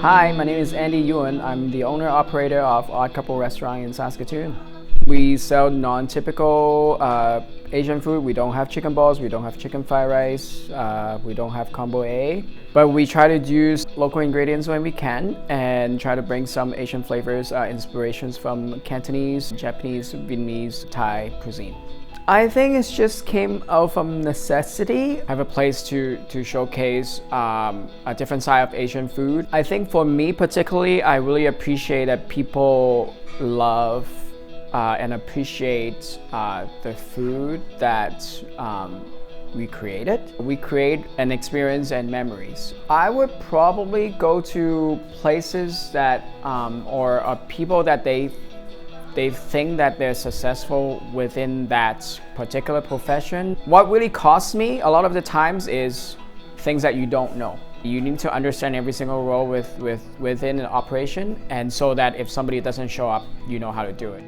Hi, my name is Yuen. I'm the owner-operator of Odd Couple Restaurant in Saskatoon. We sell non-typical Asian food. We don't have chicken balls, we don't have chicken fried rice, we don't have combo A. But we try to use local ingredients when we can and try to bring some Asian flavors, inspirations from Cantonese, Japanese, Vietnamese, Thai cuisine. I think it just came out from necessity. I have a place to showcase a different side of Asian food. I think for me particularly, I really appreciate that people love and appreciate the food that we created. We create an experience and memories. I would probably go to places that or people that they think that they're successful within that particular profession. What really costs me a lot of the times is things that you don't know. You need to understand every single role within an operation, and so that if somebody doesn't show up, you know how to do it.